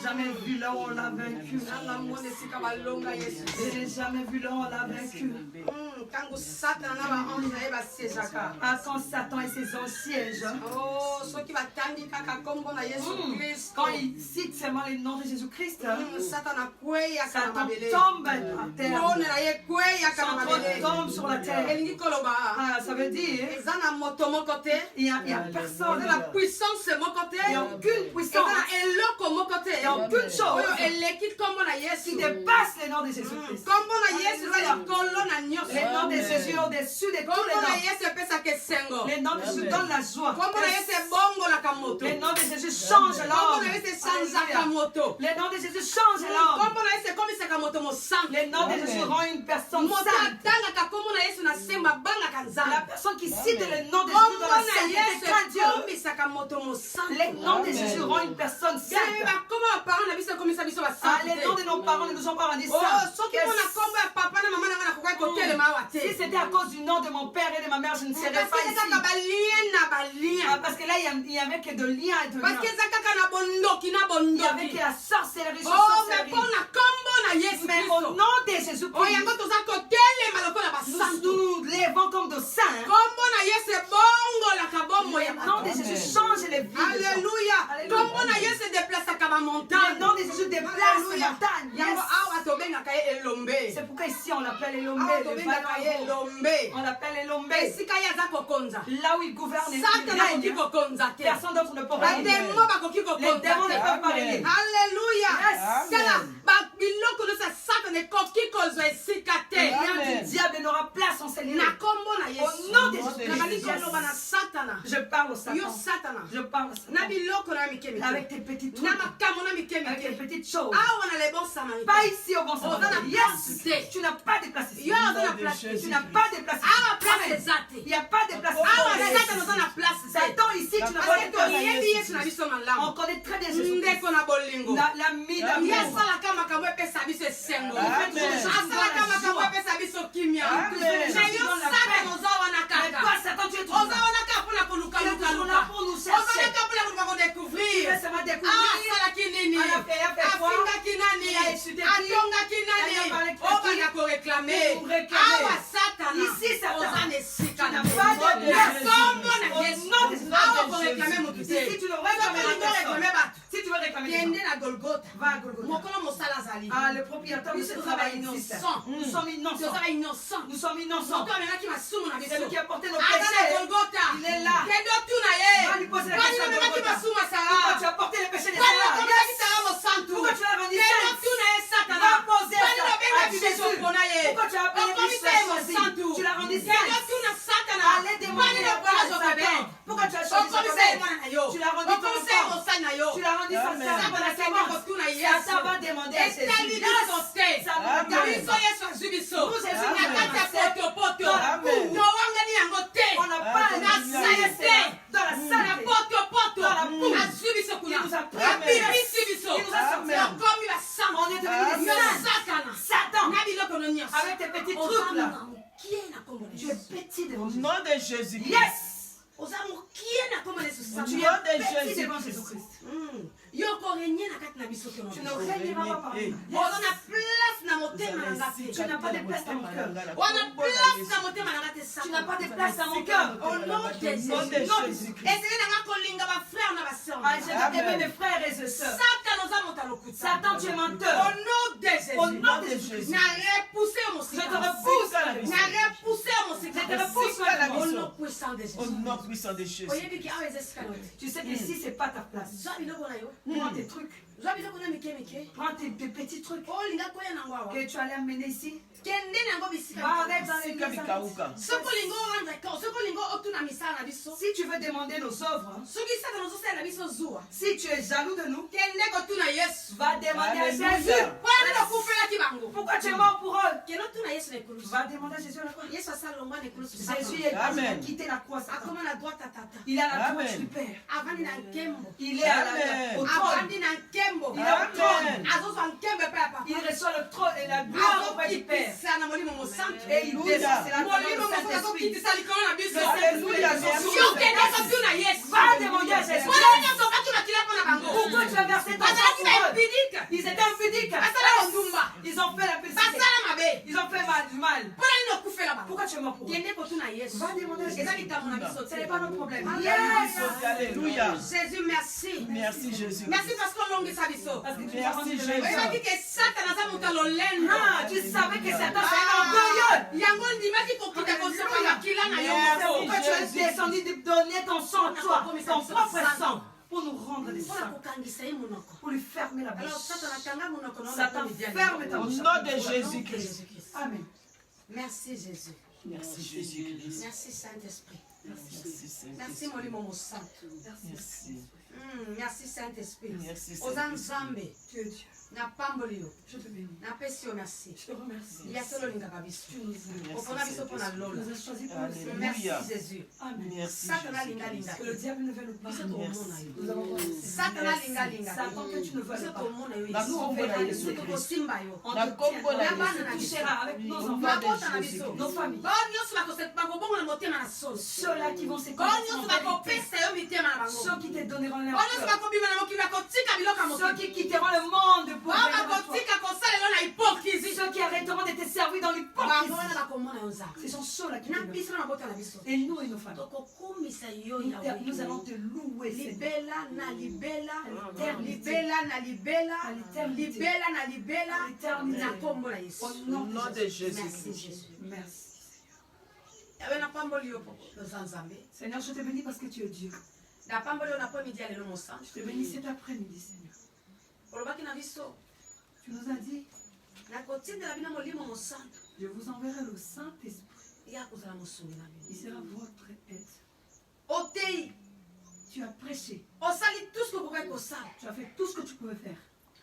jamais vu là où on l'a vaincu. Je n'ai jamais vu là où on l'a vaincu. Quand Satan et ses anciens, quand il cite seulement les noms de Jésus-Christ, Satan tombe à terre. Son trône tombe sur la terre. Ça veut dire il n'y a personne. Il n'y a aucune puissance. Il n'y a aucune chose qui dépasse les noms de Jésus-Christ. Les noms de Jésus sont au-dessus de tous les noms. Les noms de Jésus donnent la joie. Les noms de Jésus changent l'homme. Les noms de Jésus changent l'homme. Les noms de Jésus rendent une personne sainte. La personne qui cite le nom de Jésus dans la sainteté craint Dieu. Les noms de Jésus rendent une personne sainte. Les noms de nos parents ne nous ont pas rendu saints. Si c'était à cause du nom de mon père et de ma mère, je ne serais pas ici. Parce que là, il n'y avait que de liens et de liens. Il n'y avait que la sorcellerie. Mais au nom de Jésus-Christ, nous lèvons comme de saints. Le nom de Jésus change les vies. Alléluia. Le nom de Jésus déplace les montagnes. C'est pourquoi ici on l'appelle Elombe. On l'appelle Elombe. Là où il gouverne, personne d'autre ne peut pas régner. Les démons ne peuvent pas régner. Alléluia. Rien du diable n'aura place en ces lieux. Au nom de Jésus. Je parle au Satan. Je parle au Satan. Avec tes petites trucs. Avec tes petites choses. Pas ici au bon Samaritain. Yes. Tu n'as pas de place ici. Tu n'as pas de place ici. Il n'y a pas de place ici. Satan ici, tu n'as pas de place. On connaît très bien Jésus. L'ami d'amour. Satan, tu es toujours là pour nous chercher. Tu veux seulement découvrir. Ici, Satan, tu n'as pas de place. Si tu le réclames, si tu veux réclamer, va à Golgotha. Le propriétaire de ce travail existe. Nous sommes innocents. Nous sommes innocents. C'est lui qui a porté nos péchés. Il est là. Va lui poser la question. Pourquoi tu as porté les péchés des Sarah? Pourquoi tu l'as rendu saint? Va poser à Jésus. Pourquoi tu as appelé Christ? Tu l'as rendu saint. Allez demander le pardon à Satan. Pourquoi tu as choisi Satan? Tu l'as rendu ton enfant. Tu l'as rendu saint. Satan va demander à Jésus. On n'a pas dans la salle. Dans la il nous a pris. Il nous a sortis. On est devenu des Satan. Avec tes petits trucs là. Tu es petit devant Jésus. Au nom de Jésus. Yes. Au nom de Jésus. Devant Jésus-Christ. Tu ne régneras pas par lui. Tu n'as pas de place dans mon cœur. Tu n'as pas de place dans mon cœur. Au nom de Jésus. J'ai aimé mes frères et mes soeurs. Satan, tu es menteur. Au nom de Jésus. Je te repousse. Je te repousse au nom puissant de Jésus. Tu sais qu'ici, ce n'est pas ta place. Prends tes trucs. Prends tes petits trucs que tu allais amener ici. Arrête dans les maisons. Si tu veux demander nos œuvres, si tu es jaloux de nous, va demander à Jésus. Pourquoi tu es mort pour eux? Va demander à Jésus à la croix. Jésus est quitté la croix. Il est à la droite du Père. Il est à la au trône. Il est au trône. Il reçoit le trône et la gloire auprès du Père. Et il descend. C'est la gloire du Saint-Esprit. Va demander à Jésus. Pourquoi tu as versé ton sang? Ils étaient impudiques. Ils ont fait la péché. Ils ont fait du mal. Pourquoi tu es mort pour eux? Va demander à Jésus. Ce n'est pas notre problème. Alléluia. Jésus, merci. Merci Jésus. Merci parce qu'on longue sa vie. Merci Jésus. Il dit que Satan a monté l'olène. Ah, tu savais que Satan c'est un orgueilleux. Yango ndimaki kokita kosepa makila na yo. C'est pourquoi tu es descendu de donner ton sang, toi, ton propre sang, pour nous rendre des saints, pour lui fermer la bouche. Satan ferme ta Au bouche. nom de Jésus-Christ. Amen. Merci Jésus. Merci Jésus-Christ. Merci Saint-Esprit. Merci Saint-Esprit. Merci Molimo Saint. Merci. Merci Saint-Esprit. Merci Aux Saint-Esprit. ensemble. Tu es Dieu. Na pambolio. Je te bénis. Na pesio merci. Je te remercie. Il y a solo lingaka biso. Tu nous aimes. Opona biso pona Tu lola. nous as choisis pour le Seigneur. Merci Alléluia. Jésus. Amen. Merci Satana linga Jésus-Christ. linga. Que le diable ne veut nous pas. Merci. Nous avons commencé. Satana linga linga. Satan, que tu ne veux Biso pas. tomona yo. Na Nous, on kombo verra na le Yesu secret. Christ. Kosimba yo. On Na te kombo na tiendra. Yesu Tu Christ. seras avec nos Au enfants, nom de Mabota na Jésus-Christ. biso. nos familles. Bao nyonso bakobongola motema na solo. Ceux-là qui vont Bao s'écouter nyonso en vérité. bakopesa yo mitema na bango. Ceux qui te donneront leur Bao nyonso cœur. bakobima na mokili bakotika biloko ya Ceux mokili. qui quitteront le monde pour Bao venir à toi. bakotika kosalela na hypocrisie. Ceux qui arrêteront de te servir dans Bango l'hypocrisie. wana bakomona yo nzambe. Ce sont ceux-là qui Na te biso na mabota na biso. Et nous et nos familles. Tokokumisa yo Nous allons te louer, Seigneur. libela na libela L'éternité. libela na libela À l'éternité. libela na libela À l'éternité. na kombo na Yesu. Au Au nom nom de de Jésus. Merci Jésus-Christ. Jésus. Merci. Yawe na pamboli yo loza nzambe. Seigneur, je te bénis parce que tu es Dieu. Na pamboli yo na po midi ya lelo mosantu. Je te bénis cet après-midi, Seigneur. Olobaki na biso Tu nous as dit, nakotindela bino molimo mosantu je vous enverrai le Saint-Esprit. ya kozala mosungi na Il bino. sera votre aide. Otei Tu as prêché. osali tout ce que okoki kosala. Tu as fait tout ce que tu pouvais faire.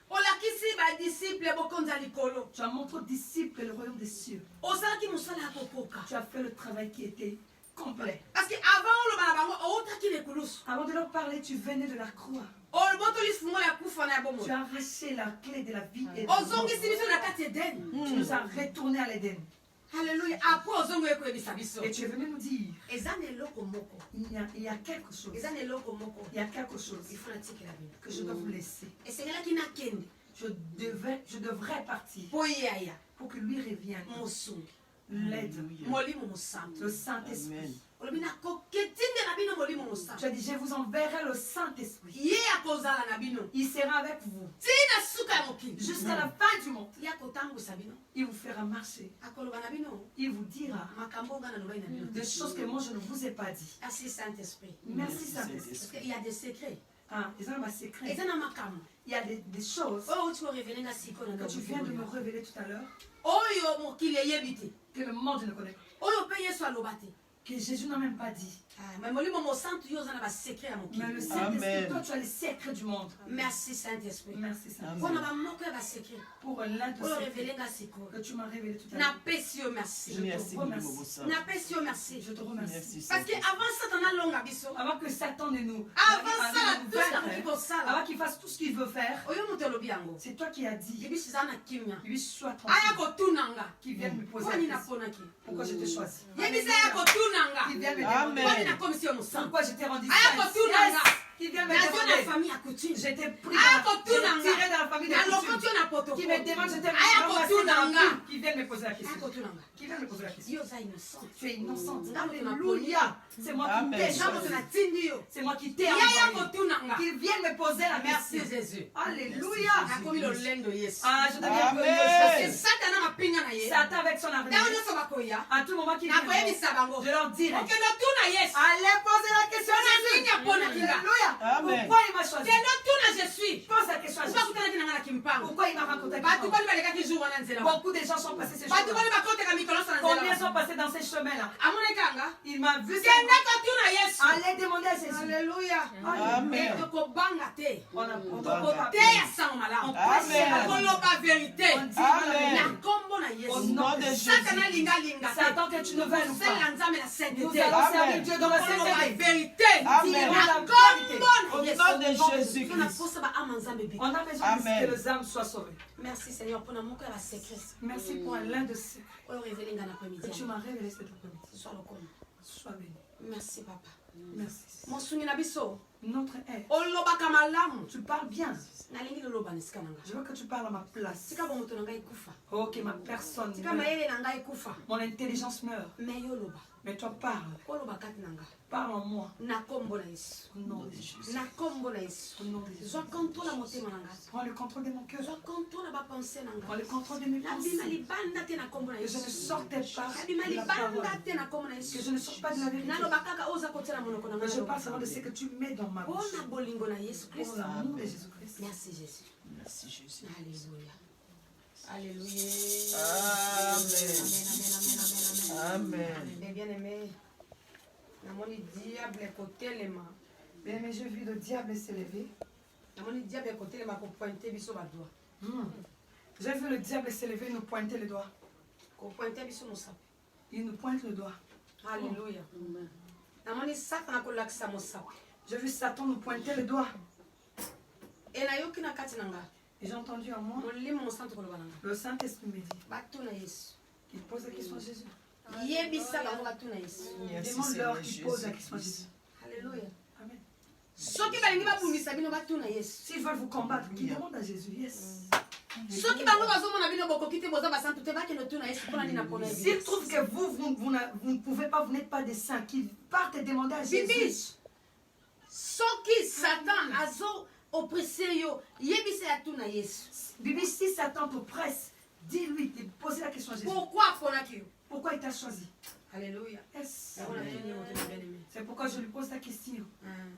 Olakisi badisiple bokonzi ya likolo. Tu as montré aux disciples le royaume des cieux. Osalaki mosala ya kokoka. Tu as fait le travail qui était complet. Parce que avant oloba na bango outaki lekulusu. Avant de leur parler, tu venais de la croix. olobotoli fungo ya kufa na ya Tu bomoi. as arraché la clé de la vie et de ozongisi biso na kati edeni. Tu nous as retournés à l'Éden. Alléluia. Après ozongo ekoyebisa biso. Et tu es venu nous dire, eza na eloko moko. il y a quelque chose. eza na eloko moko. Il y a quelque chose Il faut natikela bino. que je dois vous laisser. esengelaki nakende Je devrais partir mpo ye aya pour que lui revienne. mosungi L'aide, molimo mosantu. le Saint-Esprit. Amen. olobi nakoketindela bino molimo mosantu. Tu as dit, je vous enverrai le Saint-Esprit. ye akozala na bino Il sera avec vous ntina suka ya mokili. jusqu'à la fin du monde. ye akotambwisa bino Il vous fera marcher. akoloba na bino Il vous dira makambo nga na lobai na bino des choses que moi je ne vous ai pas dit. asi Saint-Esprit. Merci Saint-Esprit. Parce qu'il y a des secrets. Ah, ils ont un secret. eza na makambo Il y a des choses oyo outi korevele nga sikoyo na que tu viens de me révéler tout à l'heure oyo mokili eyebi te que le monde ne connaît pas. oyo mpe yesu aloba te. Que Jésus n'a même pas dit. mais molimo mosantu yo oza na basekret ya Mais le mokili. Saint-Esprit, Amen. toi tu as les secrets du monde. Merci Saint-Esprit. Merci Saint-Esprit. mpona bamoko ya basekret Pour l'un de oyo ces revele nga sikoyo que tu m'as révélé tout à l'heure. napesi yo merci. Merci remercie. Mungu Musa. napesi yo merci. Je te remercie. Merci parce que Saint-Esprit. avant satana alonga biso Avant que Satan ne nous, avant avant sala de nous tout ce vaincre, akoki kosala avant qu'il fasse tout ce qu'il veut faire, oyo moto olobi yango c'est toi qui as dit. yebiso eza na kimia Lui soit aya tranquille. kotuna nga Qui vienne me poser mponi la question. naponaki Pourquoi je t'ai choisi. yebisa aya kotuna Qui nga vienne me Amen. demander. mponi nakomisi yo mosantu Pourquoi je t'ai rendu aya saint. kotuna nga Qui vient me nazwi na demander. famille ya coutume J'étais pris aya dans kotuna la, tiré nga dans la famille de nalokoti coutume. yo na poto Qui me demande, je t'ai aya ramassé kotuna dans la nga boue. Qui vient me poser la aya question. kotuna nga Qui vient me poser la question. yo oza innocent. Tu es innocente. Nga moto na Alléluia. C'est moi qui Amen. t'ai nga moto choisi. natindi yo C'est moi qui t'ai yaya envoyé. kotuna nga Qui vienne me poser la merci question. jésus Alléluia. nakomi lolendo yesu Ah, je deviens Amen. parce que glorieuse. satana mapinga na ye Satan avec son ntango avenir. nyonso bakoya À tout moment qu'il vient, nakoyebisa bango je leur dirai. okende otuna yesu Allez poser la question à Jésus. nini aponaki nga Alléluia. Amen. Pourquoi il m'a choisi? kende otuna je suis Pose la question à Jésus. obakutanaki na nga na kimpango Pourquoi il m'a rencontré? bato bali balekaki jour wana nzela Beaucoup de gens sont passés ce bato jour. bali bakoteka mikolo na nzela Combien sont passés dans ces chemins-là? Il m'a vu. Allez demander à Jésus. Alléluia. Amen. On a Amen. vérité. Au nom de Jésus. Satan que tu ne veux nous pas. Nous allons Amen. servir Dieu dans la sainteté. Amen. Au nom de Jésus-Christ. On a besoin Amen. que les âmes soient sauvées. Merci Seigneur pour l'amour que la secret. Merci pour l'un de ceux Que que tu m'as révélé cet après-midi. Sois béni. Merci papa. Merci. Mon sungi na biso. Notre aide. Olobaka malamu. Tu parles bien. Nalingi loloba nisika nanga. Je veux que tu parles à ma place. Sika bo moto nanga ikufa. Oh, que ma personne Sika meurt. mayele nanga ikufa. Mon intelligence meurt. Mais yoloba. Mais toi parle. Oloba kati nanga. Parle en moi. Na kombo na Yesu. Au nom de Jésus. Na kombo na Yesu. Au nom de Jésus. Zwa contrôle motema nanga. Prends le contrôle de mon cœur. Zwa contrôle ba pensée nanga. Prends le contrôle de mes Na bima pensées. libanda te na kombo na Que je Yesu. ne sortais pas Na bima de la libanda parole. te na kombo na Yesu. Que je ne sors pas de la vérité. Naloba kaka oza kotela monoko nanga. Mais je parle seulement de ce que tu mets dans ma bouche. Bona bolingo na Yesu Pour Christ. l'amour de Jésus-Christ. Merci Jésus. Merci Jésus. Alléluia. Alléluia. Amen. Mes bien-aimés, namoni diable kotelema. Bien, mais j'ai vu le diable s'élever. Namoni diable kotelema ko pointer biso ba doigt. J'ai vu le diable s'élever et nous pointer le doigt. Ko pointer biso mosapi. Il nous pointe le doigt. Alléluia. Namoni Satan ko lakisa mosapi. J'ai vu Satan nous pointer le doigt. Et na yoki na kati nanga. Et j'ai entendu en moi Molimo mosantu ko lobana. le Saint-Esprit me dit Batu na Yesu. qu'il pose la question à Jésus. Yebisa bango batu na Yesu. Merci Demande-leur Seigneur qu'ils posent la Jésus. question à Jésus. Alléluia. Amen. Soki balingi babundisa bino batu na Yesu. S'ils veulent vous combattre, qu'ils demandent à Jésus. Yes. Soki bango bazomona bino bokoki te boza basantu te bakende tu na Yesu mpona nini apona ye. S'ils trouvent que vous ne pouvez pas, vous n'êtes pas des saints, qu'ils partent et demander à Jésus. Bibi, soki Satan azo oppressé yo, yebisa ya tu na Yesu. Bibi, si Satan te presse, dis-lui, posez la question à Jésus. Pourquoi aponaki yo? Pourquoi il t'a choisi? Alléluia. Yes. C'est pourquoi je lui pose la question.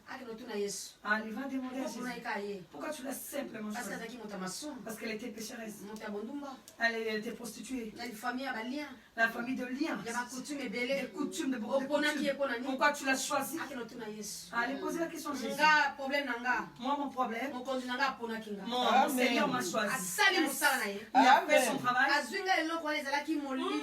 Akino tu na Yesu. Ah, il va demander à Pourquoi Jésus. ika ye? Pourquoi tu l'as simplement Parce que choisi? azaki moto mason. Parce qu'elle était pécheresse. Moto ya bondumba. Elle était prostituée. Ya famille ya balien. La famille de liens. Ya ba coutume Des ebele. coutumes, de beaucoup de Oponaki ye coutumes. pona nini? Pourquoi tu l'as choisi? Akino tu na Yesu. Allez, posez la question à Jésus. Nga problème nanga. Moi, mon problème, Mokonzi nanga aponaki nga. mon Amen. Seigneur m'a choisi. Asali mosala na ye. Il a fait Amen. son travail. Azwinga eloko wana ezalaki molili.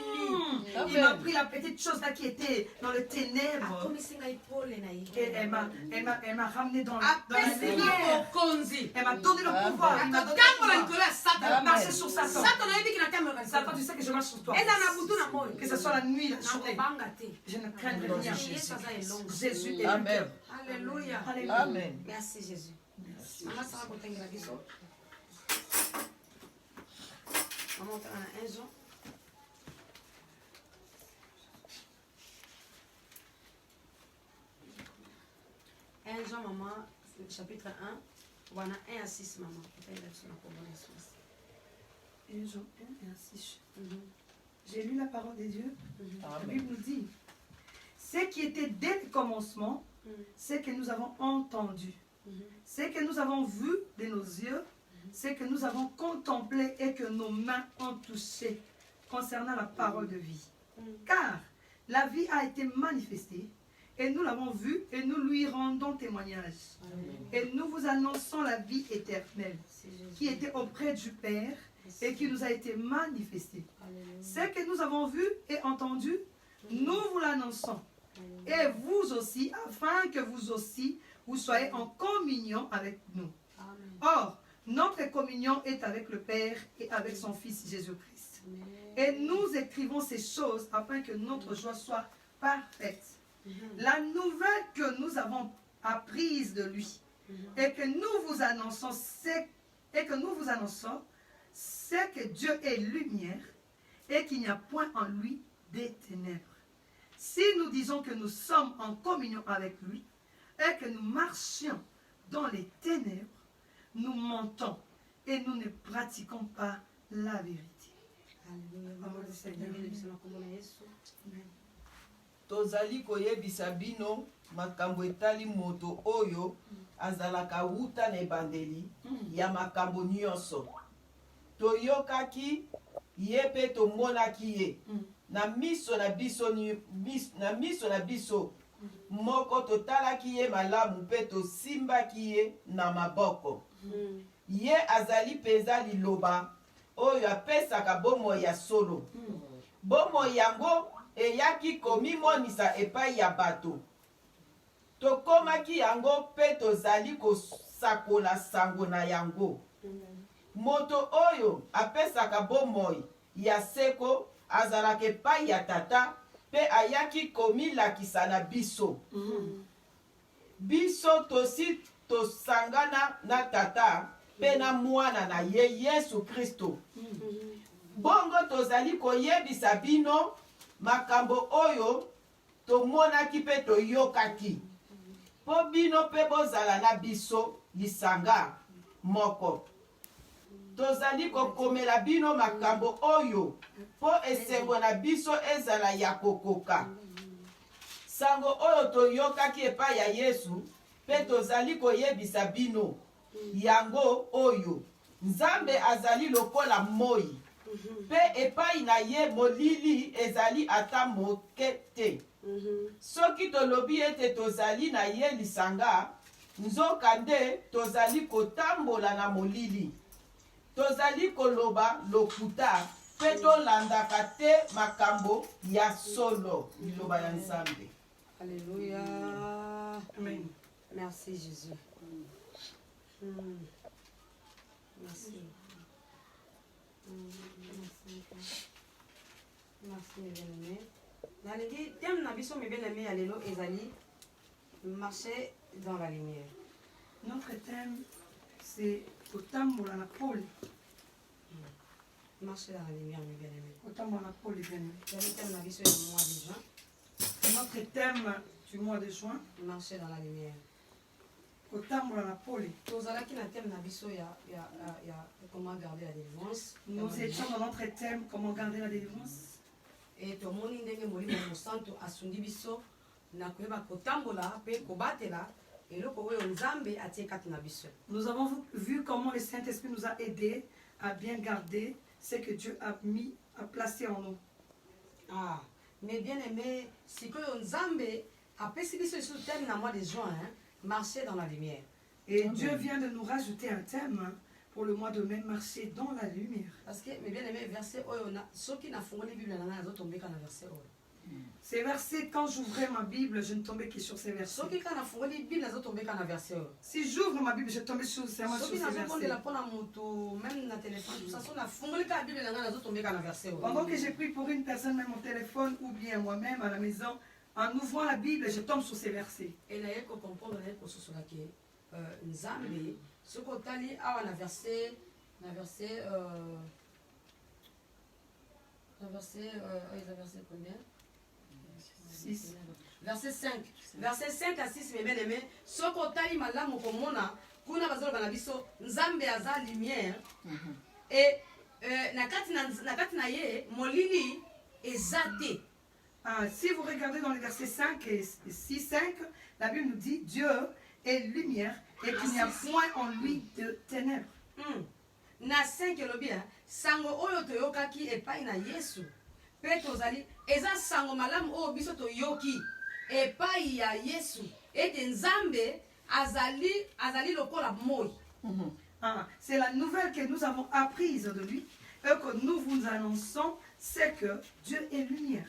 Il m'a pris la petite chose là qui était dans le ténèbre. Akomisi ngai pole na ye. Et elle m'a ramené dans la Apesi nga lumière. mokonzi. Elle m'a donné le pouvoir. Il m'a donné le Akotambola pouvoir. likolo ya Satan. De marcher sur Satan. Satan ayebiki na tambola Satan, tu sais que je marche sur toi. eza na butu na moi. Que ce soit la nuit, la journée. nakobanga te. Je ne craindrai rien. Yesu aza elongo. Jésus est Amen. le Alléluia. Alléluia. Amen. Merci Jésus. Mama saka kotengela biso. Mama otanga na 1 Jean. Jean, maman, chapitre 1, voilà 1 à 6, maman. Et Jean 1 et 6. J'ai lu la parole de Dieu. La Bible nous dit, ce qui était dès le commencement, ce que nous avons entendu, ce que nous avons vu de nos yeux, ce que nous avons contemplé et que nos mains ont touché concernant la parole de vie. Car la vie a été manifestée et nous l'avons vue et nous lui rendons témoignage. Et nous vous annonçons la vie éternelle qui était auprès du Père et qui nous a été manifestée. Ce que nous avons vu et entendu, nous vous l'annonçons. Et vous aussi, afin que vous aussi, vous soyez en communion avec nous. Or, notre communion est avec le Père et avec son Fils Jésus-Christ. Et nous écrivons ces choses afin que notre joie soit parfaite. La nouvelle que nous avons apprise de lui et que nous vous annonçons, c'est que Dieu est lumière et qu'il n'y a point en lui des ténèbres. Si nous disons que nous sommes en communion avec lui et que nous marchions dans les ténèbres, nous mentons et nous ne pratiquons pas la vérité. Tozali koyebisa bino makambo etali moto oyo azalaka wuta na ebandeli ya makambo nyonso. Toyokaki ye pe tomonaki ye na miso na biso moko totalaki ye malamu mpe tosimbaki ye na maboko. Ye azali penza liloba oyo apesaka bomoi ya solo. Bomoi yango eyaki komimonisa epai ya bato. Tokomaki yango mpe tozali kosakola sango na yango. Moto oyo apesaka bomoi ya seko azalaka epai ya tata mpe ayaki komilakisa na biso. Biso tosi tosangana na tata mpe na mwana na ye Yesu Kristo. Bongo tozali koyebisa bino makambo oyo tomonaki mpe toyokaki. Po bino mpe bozala na biso lisanga moko. Tozali kokomela bino makambo oyo po esengo na biso ezala ya kokoka. Sango oyo toyokaki epai ya Yesu mpe tozali koyebisa bino yango oyo. Nzambe azali lokola moi. Mpe epai na ye molili ezali ata moke te. Soki tolobi ete tozali na ye lisanga, nzoka nde tozali kotambola na molili. Tozali koloba lokuta mpe tolandaka te makambo ya solo. Liloba ya Nzambe. Alléluia. Amen. Merci Jésus. Merci. Merci mes bien-aimés. Nalingi thème na biso mes bien-aimés ya lelo ezali marcher dans la lumière. Notre thème c'est kotambola na pole. Marcher dans la lumière mes bien-aimés. Kotambola na pole bien-aimés. Le thème na biso ya mois de juin. Notre thème du mois de juin. Marcher dans la lumière. Kotambola na pole. Tozalaki na thème na biso ya comment garder la délivrance. Nous étions dans notre thème comment garder la délivrance. Et tomoni ndenge molimo santo asundi biso na koyeba kotambola pe kobatela eloko oyo Nzambe atie kati na biso. Nous avons vu comment le Saint-Esprit nous a aidés à bien garder ce que Dieu a placé en nous. Ah, mais bien aimé, sikoyo Nzambe apesi biso sur thème na mois de juin, marcher dans la lumière. Et Dieu vient de nous rajouter un thème pour le mois de mai, marcher dans la lumière. Parce que mes bien-aimés, verset oyo na soki na fongoli Bible na nga tomber kana verset oyo. Ces versets, quand j'ouvrais ma Bible, je ne tombais que sur ces versets. Soki kana fongoli Bible na tomber kana verset oyo. Si j'ouvre ma Bible, je tombe sur ces versets. Soki na zonde la pona moto, même na téléphone, tout ça, na fongoli ka Bible na nga tomber kana verset oyo. Pendant que j'ai pris pour une personne, même au téléphone ou bien moi-même à la maison, en ouvrant la Bible, je tombe sur ces versets. Et na yeko comprendre na yeko sosola ke Nzambe soko tali awa na verset combien? 6. Verset 5. Verset 5 à 6, mes bien-aimés. Soko tali malamu komona kuna bazalo bana biso Nzambe aza lumière. Et na kati na ye molili ezate. Si vous regardez dans les versets 5 et 6, 5, la Bible nous dit Dieu est lumière et qu'il n'y a point en lui de ténèbres. Na 5 elobi sango oyo toyokaki epai na Yesu pe tozali eza sango malamu oyo biso toyoki epai ya Yesu ete Nzambe azali lokola moi. C'est la nouvelle que nous avons apprise de lui et que nous vous annonçons, c'est que Dieu est lumière.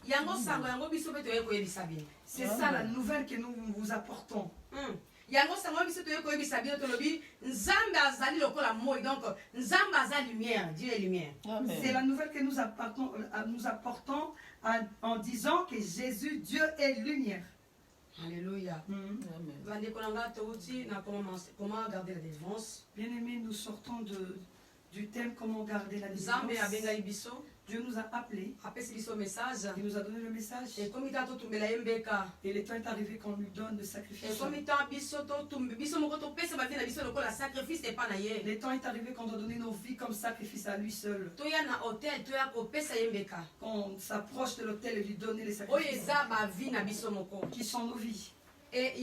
Yango sango yango biso pe toyeko yebisa bino. C'est ça la nouvelle que nous vous apportons. Yango sango biso toyeko yebisa bino tolobi Nzambe azali lokola moi, donc Nzambe azali lumière, Dieu est lumière. C'est la nouvelle que nous apportons en disant que Jésus, Dieu est lumière. Alléluia. Comment garder la délivrance. Bien-aimés, nous sortons du thème comment garder la délivrance. Dieu nous a appelés. Il nous a donné le message. Et le temps est arrivé qu'on lui donne le sacrifice. Le temps est arrivé qu'on doit donner nos vies comme sacrifice à lui seul. Qu'on s'approche de l'autel et lui donner les sacrifices. Qui sont nos vies. Et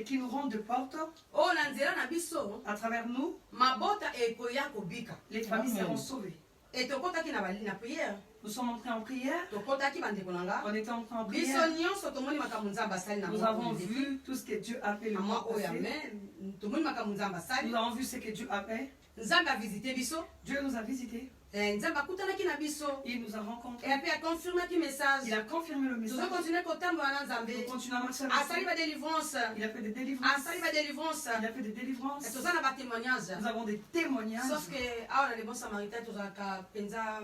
qui nous rendent de porte. À travers nous, les familles seront sauvées. Et tokotaki na prière. Nous sommes entrés en prière. Tokotaki bandeko nanga. On était entrés en Biso prière. nyonso tomoni makambo Nzambe asali na Nous avons vu tout ce que Dieu a fait le mois passé. tomoni makambo Nzambe asali. Nous avons vu ce que Dieu a fait. Nzambe a visité biso. Dieu nous a visités. Nzambe akutanaki na biso. Il nous a rencontrés. Et puis a confirmé ki message. Il a confirmé le message. Nous continuer kotambola na Nzambe. Nous continuons à marcher avec Asali ba délivrance. Il a fait des délivrances. Asali ba délivrance. Il a fait des délivrances. Et toza na ba témoignage. Nous avons des témoignages. Sauf que awa na les bons samaritains toza ka penza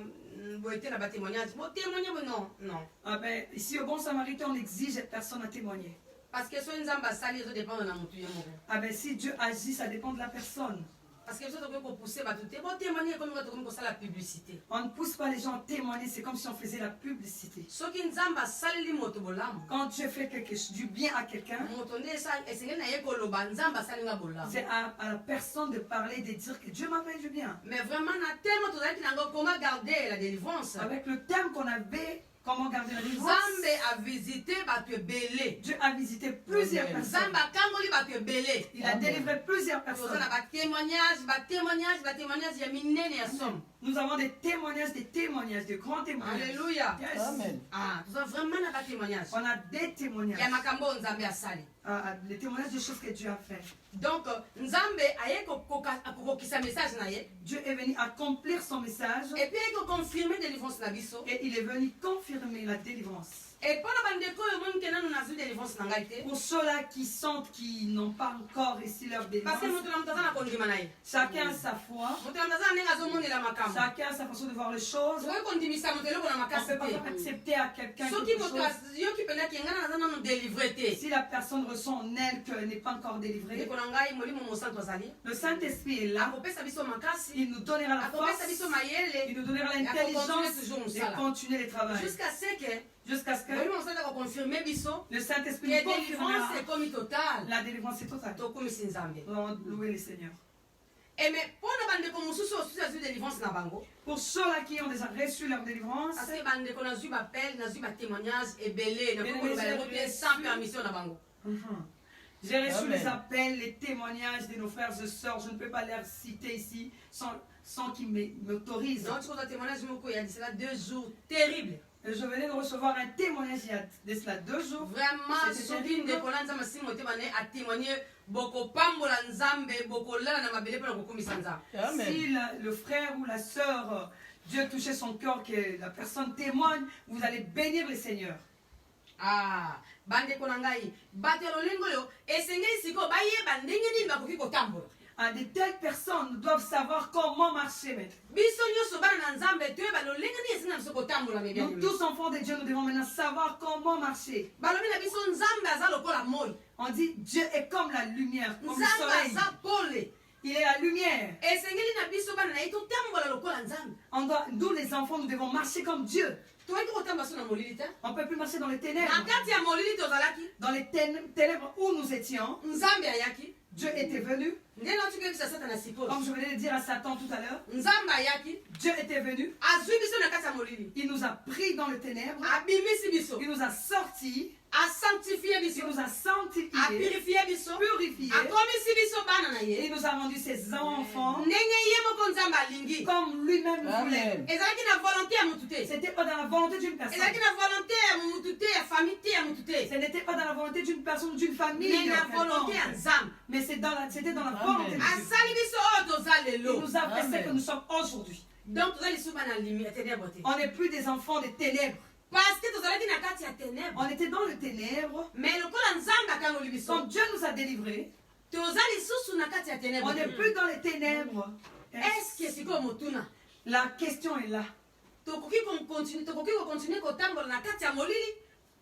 boete na ba témoignage. Mo témoigner non, non. Ah ben, ici au Bon Samaritain, on exige personne à témoigner. Parce que so Nzambe asali zo dépend na mutu ye moko. Ah ben, si Dieu agit, ça dépend de la personne. Parce que ça doit pousser tout. Bon témoigner comme ça la publicité. On ne pousse pas les gens à témoigner, c'est comme si on faisait la publicité. Ce qui Nzamba sali moto bolam. Quand Dieu fait du bien à quelqu'un, c'est à la personne de parler, de dire que Dieu m'a fait du bien. Mais vraiment, comment garder la délivrance. Avec le thème qu'on avait, comment garder la délivrance. Nzambe a visité Belé. Dieu a visité plusieurs personnes. Nzamba kangoli Belé. Il a délivré plusieurs personnes. Témoignages, ya minene ya somme. Nous avons des témoignages, de grands témoignages. Alléluia. Yes. Amen. Ah, nous avons vraiment des témoignages. On a des témoignages. Ya makambo Nzambe asali. Les témoignages des choses que Dieu a fait. Donc, Nzambe aye kokokisa message na ye. Dieu est venu accomplir son message. Et puis il a confirmé la délivrance na biso. Et il est venu confirmer la délivrance. Et pour ceux-là qui sentent qu'ils n'ont pas encore reçu leur délivrance, chacun a sa foi, chacun a sa façon de voir les choses. On ne peut pas accepter à quelqu'un quelque chose. Si la personne ressent en elle qu'elle n'est pas encore délivrée, le Saint-Esprit est là. Il nous donnera la force, il nous donnera l'intelligence de continuer le travail. Jusqu'à ce que le Saint-Esprit nous confirmera. La délivrance est totale. Nous allons louer le Seigneur. Pour ceux-là qui ont déjà reçu leur délivrance, j'ai reçu les appels, les témoignages de nos frères et sœurs. Je ne peux pas les citer ici sans qu'ils m'autorisent. Je venais de recevoir un témoignage il y a de cela 2 jours. Vraiment, si le frère ou la sœur, Dieu touchait son cœur, que la personne témoigne, vous allez bénir le Seigneur. Ah, bande konangai, batelo lingolo, esengeli siko baye bandenge ni bakoki kotambola. De telles personnes doivent savoir comment marcher, maître. Nous tous enfants de Dieu, nous devons maintenant savoir comment marcher. On dit Dieu est comme la lumière, comme le soleil. Il est la lumière. Nous les enfants, nous devons marcher comme Dieu. On ne peut plus marcher dans les ténèbres. Dans les ténèbres où nous étions, Dieu était venu. Comme je venais de dire à Satan tout à l'heure, Dieu était venu. Il nous a pris dans les ténèbres. Il nous a sortis. Il nous a sanctifiés, purifiés. Et il nous a rendu ses enfants comme lui-même voulait. Ce n'était pas dans la volonté d'une personne. Ce n'était pas dans la volonté d'une personne ou d'une famille. Mais c'était dans la volonté de Dieu. Il nous a fait ce que nous sommes aujourd'hui. Donc, on n'est plus des enfants des ténèbres. Parce que on était dans les ténèbres. Mais quand Dieu nous a délivrés, on n'est plus dans les ténèbres. Est-ce que la question est là.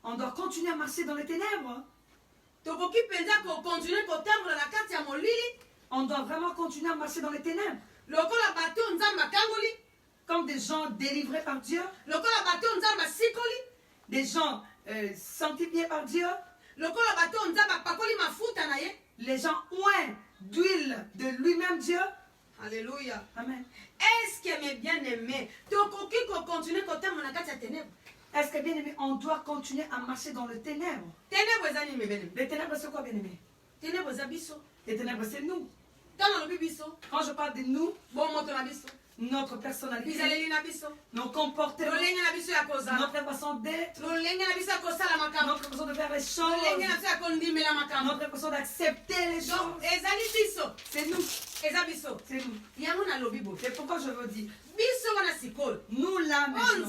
On doit continuer à marcher dans les ténèbres. On doit vraiment continuer à marcher dans les ténèbres. Comme des gens délivrés par Dieu. Des gens sanctifiés par Dieu. Les gens oints d'huile de lui-même Dieu. Alléluia. Amen. Est-ce que mes bien-aimés, est-ce que bien-aimés, on doit continuer à marcher dans les ténèbres? Les ténèbres, c'est quoi, bien-aimés? Les ténèbres, c'est nous. Quand je parle de nous, notre personnalité, nos comportements, notre façon d'être, notre façon de faire les choses, notre façon d'accepter les choses. C'est nous. C'est nous. C'est pourquoi je veux dire, nous là maintenant,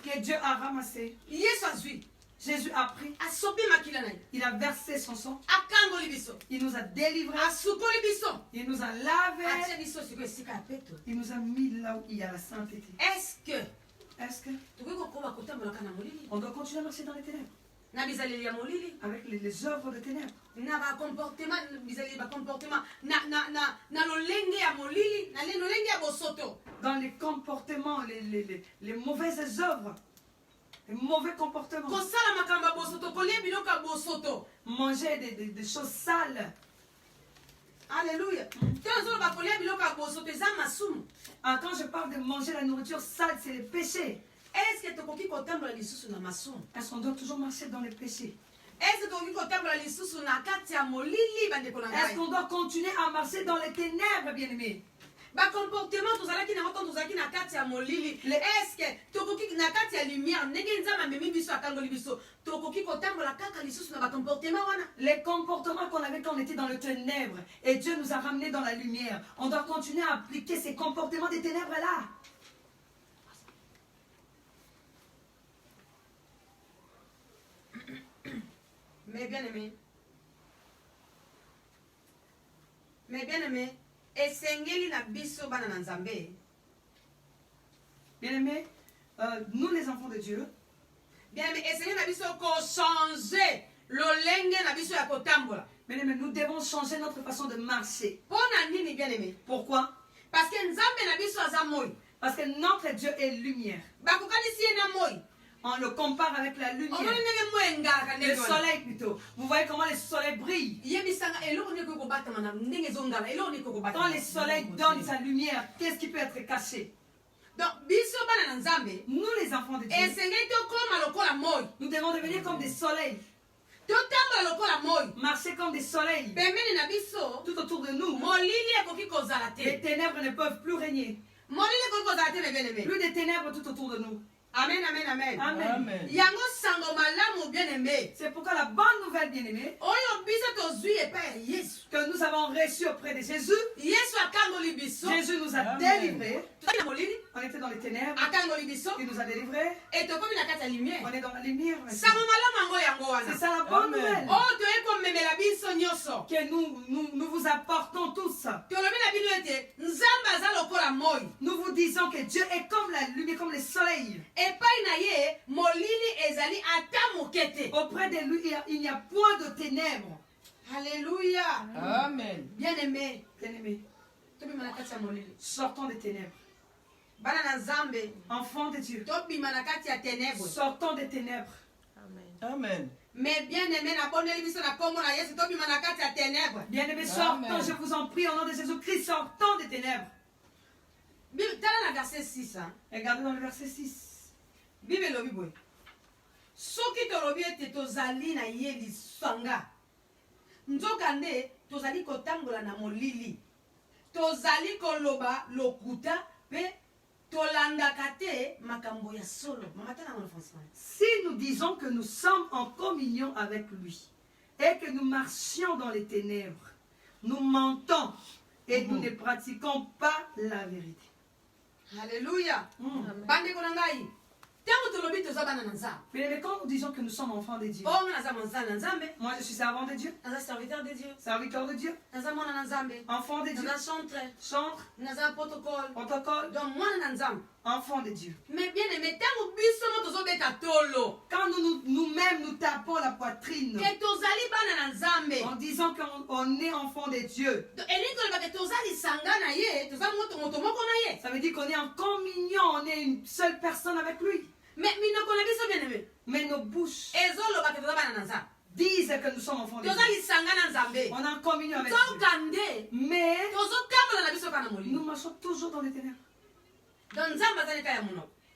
que Dieu a ramassé, Jésus a pris, il a versé son sang, il nous a délivrés, il nous a lavés, il nous a mis là où il y a la sainteté. Est-ce que on doit continuer à marcher dans les ténèbres avec les œuvres de ténèbres, dans les comportements, les mauvaises œuvres, les mauvais comportements, manger des choses sales. Alléluia. Quand je parle de manger la nourriture sale, c'est le péché. Est-ce qu'on doit toujours marcher dans les péchés? Est-ce qu'on doit continuer à marcher dans les ténèbres, bien-aimés? Les comportements qu'on avait quand on était dans les ténèbres et Dieu nous a ramenés dans la lumière, on doit continuer à appliquer ces comportements des ténèbres là. Mes bien-aimés, esengeli na biso bana na Nzambe. Bien-aimés, nous les enfants de Dieu, bien-aimés, esengeli na biso ko changer lolenge na biso ya kotambola. Bien-aimés, nous devons changer notre façon de marcher. Pona nini bien-aimés? Pourquoi? Parce que Nzambe na biso aza moi. Parce que notre Dieu est lumière. Bakokanisi ye na moi. On le compare avec la lumière. Le soleil plutôt. Vous voyez comment le soleil brille. Quand le soleil donne sa lumière, qu'est-ce qui peut être caché? Donc, nous les enfants de Dieu, nous devons devenir comme des soleils. Marcher comme des soleils. Tout autour de nous, les ténèbres ne peuvent plus régner. Plus de ténèbres tout autour de nous. Amen, amen, amen. Amen. Yango sango malamu bien-aimé. C'est pourquoi la bonne nouvelle, bien-aimé, que nous avons reçu auprès de Jésus, Jésus nous a délivrés. On était dans les ténèbres, il nous a délivrés. On est dans la lumière. C'est ça la bonne nouvelle. Que nous vous apportons tous. Nous vous disons que Dieu est comme la lumière, comme le soleil. Auprès de lui, il n'y a point de ténèbres. Alléluia. Amen. Bien-aimé. Bien-aimé. Sortons des ténèbres. Enfants de Dieu. Sortons des ténèbres. Amen. Mais bien-aimé, bien-aimé, sortons, je vous en prie, au nom de Jésus-Christ, sortons des ténèbres. Regardez dans le verset 6. Bible lobi boy. Soki tolobi ete tozali na ye lisanga. Nzokande tozali kotambola na molili. Tozali koloba lokuta pe tolandaka te makambo ya solo. Si nous disons que nous sommes en communion avec lui et que nous marchions dans les ténèbres, nous mentons et nous ne pratiquons pas la vérité. Alléluia. Bande konangai. Mais quand nous disons que nous sommes enfants de Dieu, moi je suis servant de Dieu, serviteur de Dieu, enfant de Dieu, chantre, protocole, enfant de Dieu. Mais bien aimé, quand nous-mêmes nous tapons la poitrine en disant qu'on est enfant de Dieu, ça veut dire qu'on est en communion, on est une seule personne avec lui. Mais nos bouches disent que nous sommes enfants de Dieu. On est en communion avec Dieu. Mais nous marchons toujours dans les ténèbres.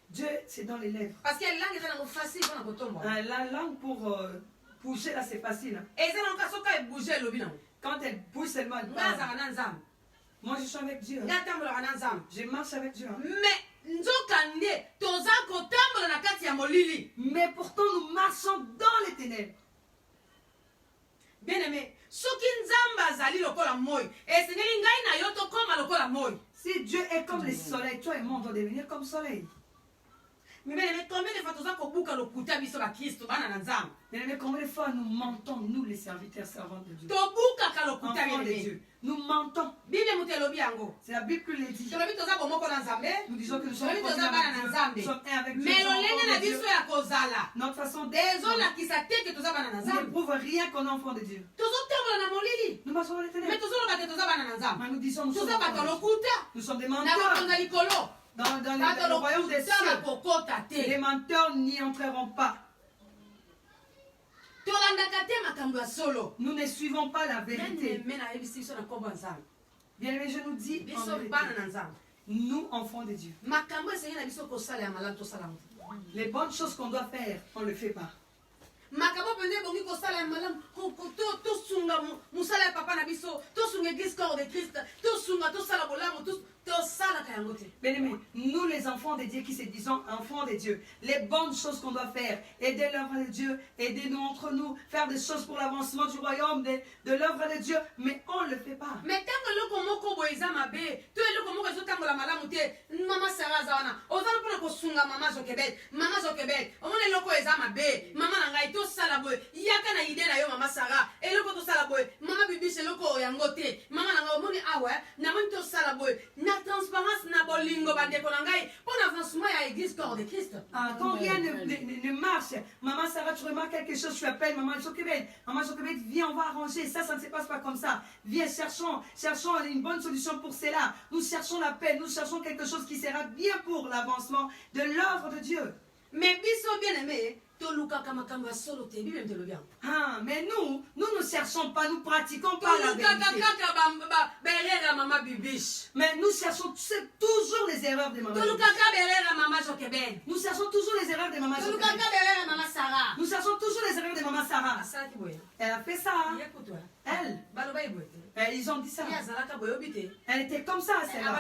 Dieu, c'est dans les lèvres. Parce que la langue, la langue pour bouger, là, c'est facile. Quand elle bouge seulement, elle parle. Moi, je suis avec Dieu. Je marche avec Dieu. Mais pourtant, nous marchons dans les ténèbres. Bien aimé, si Dieu est comme le soleil, toi et moi, on doit devenir comme le soleil. Mais bien aimé, combien de fois Bien aimé, combien de fois nous mentons, nous les serviteurs servants de Dieu, enfants enfants de Dieu, nous mentons. C'est la Bible qui le dit. Nous disons que nous sommes un avec Dieu. Mais notre façon d'être ne prouve rien qu'on est enfant de Dieu. Nous marchons dans les ténèbres. Mais nous disons nous sommes des menteurs. Dans le royaume des cieux, les menteurs n'y entreront pas. Nous ne suivons pas la vérité. Bien aimé, je nous dis en vérité, nous, enfants de Dieu, les bonnes choses qu'on doit faire, on ne le fait pas. Makabo pende bongi ko sala malam to sunga musala papa na biso to sunga église corps de Christ to sunga to sala bolamo to sala kayangote. Bien-aimés, nous les enfants de Dieu qui se disons enfants de Dieu, les bonnes choses qu'on doit faire, aider l'œuvre de Dieu, aider-nous entre nous, faire des choses pour l'avancement du royaume de l'œuvre de Dieu, mais on ne le fait pas. Mais tant que le komoko boiza mabe, to le komoko zo tangola malamu te, mama Sarah zawana, ozalo pona ko sunga mama Zokebet, omone loko eza mabe, mama ngai to sala boy, yaka na ide na yo mama Sarah, et loko to sala boy, mama bibi se loko yangote, mama nanga omoni awa, na moni to sala boy, na transparence na bolingo bandeko na ngai, pour l'avancement ya église corps de Christ. Quand rien ne marche, maman Sarah, tu remarques quelque chose, tu appelles maman Zokebet, viens, on va arranger, ça ne se passe pas comme ça, viens, cherchons une bonne solution pour cela, nous cherchons la paix, nous cherchons quelque chose qui sera bien pour l'avancement de l'œuvre de Dieu. Mais biso bien aimé, mais nous ne cherchons pas, nous pratiquons pas la vérité. Mais nous cherchons toujours les erreurs de maman. Nous cherchons toujours les erreurs de maman. Nous cherchons toujours les erreurs de maman Sarah. Elle a fait ça. Ils ont dit ça. Elle était comme ça, celle-là.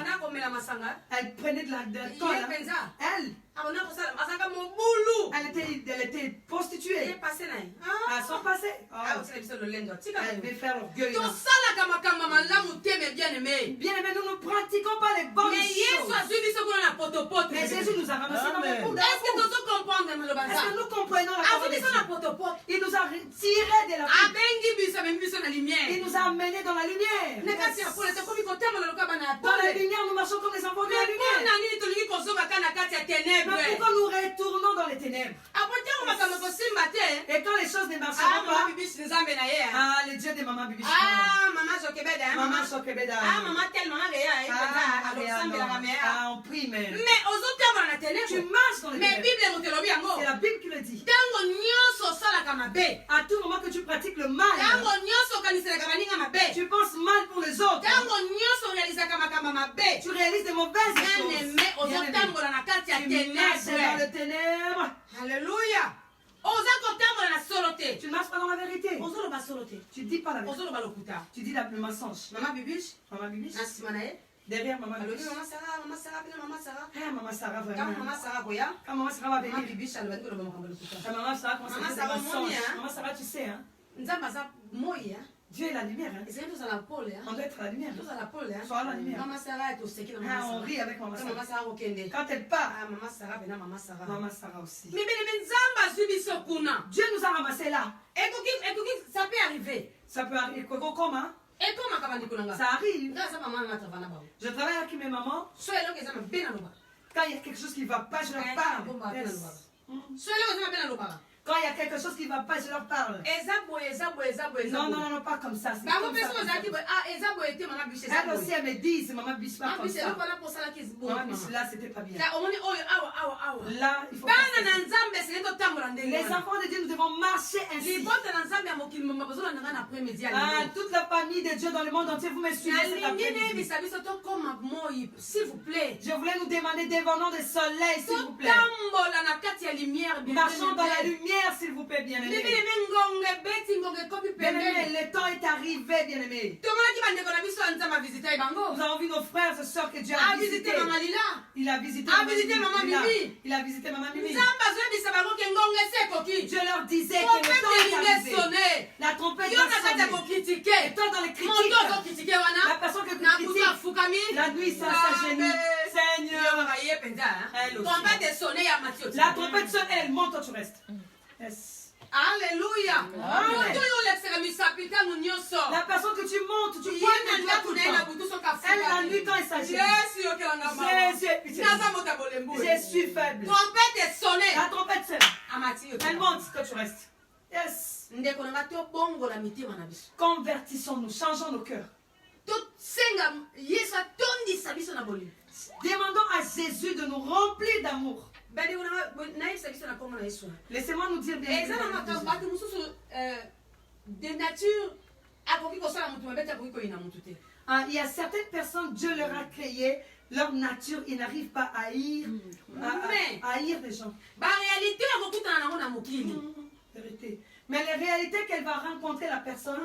Elle prenait de la colle. Elle était prostituée. Elle s'en passait. Elle devait faire l'orgueil. Bien aimé, nous ne pratiquons pas les bonnes choses. Mais Jésus nous a ramassés dans le trou. Est-ce que nous comprenons la parole de Dieu? Il nous a tirés de la lumière. Il nous a amenés dans la lumière. Dans la lumière, nous marchons comme des enfants de la lumière. Mais pourquoi nous retournons dans les ténèbres? Et quand les choses ne marcheront pas, le Dieu de maman Bibi, maman Zokebet, on prie, mais tu marches dans les ténèbres. C'est la Bible qui le dit. À tout moment que tu pratiques le mal, tu penses mal pour les autres, tu réalises des mauvaises choses. Tu marches dans les ténèbres. Alléluia. Tu ne marches pas dans la vérité. Tu ne dis pas la vérité. Tu dis le mensonge. Maman Bibiche. Derrière maman Bibiche. Maman Sarah vraiment. Quand maman Sarah va venir. Quand maman Sarah commence à dire des mensonges. Maman Sarah, tu sais, hein. Dieu est la lumière. Hein. On doit être la lumière. Sois la lumière. On rit avec maman Sarah. Quand elle part, maman Sarah aussi. Dieu nous a ramassés là. Ça peut arriver. Ça peut arriver. Comment? Ça arrive. Je travaille avec mes mamans. Quand il y a quelque chose qui ne va pas, je leur parle. Quand il y a quelque chose qui ne va pas, je leur parle. Non, pas comme ça. Elles aussi, elles me disent, maman Biche, pas comme ça. Maman Biche, là, c'était pas bien. Là, il faut les enfants de Dieu, nous devons marcher ainsi. Toute la famille de Dieu dans le monde entier, vous me suivez cet après-midi. S'il vous plaît. Je voulais nous demander des venants de soleil, s'il vous plaît. Marchons dans la lumière, s'il vous plaît, bien aimé. Bien-aimé, le temps est arrivé, bien-aimé. Nous avons vu nos frères et sœurs que Dieu a visités. Il a visité Maman Mimi. Il a visité Maman Mimi. Dieu leur disait que le temps est arrivé. La trompette va sonner. Et toi dans les critiques, la personne que tu critiques, la nuit sans s'agenouiller. Seigneur. Elle aussi. La trompette sonne, elle monte, toi tu restes. Yes. Alléluia. La personne que tu montes, tu pointes le doigt tout le temps. Elle, la nuit, quand elle s'agit. Je suis faible. La trompette sonne. Elle monte quand tu restes. Yes. Convertissons-nous, changeons nos cœurs. Demandons à Jésus de nous remplir d'amour. Laissez-moi nous dire bien. De nature, Il y a certaines personnes, Dieu leur a créé leur nature, ils n'arrivent pas à haïr, à haïr des gens. Vérité. Mais les réalités qu'elle va rencontrer la personne,